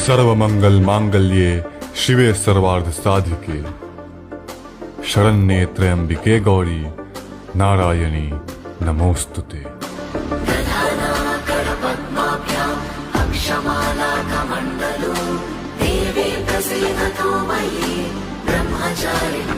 सर्वमंगल मांगल्ये शिवे सर्वार्थ साधिके शरण्ये त्र्यंबिके गौरी नारायणी नमोस्तुते। अक्षमालाकमण्डलो देवी प्रसीदतु मयि ब्रह्मचारिणी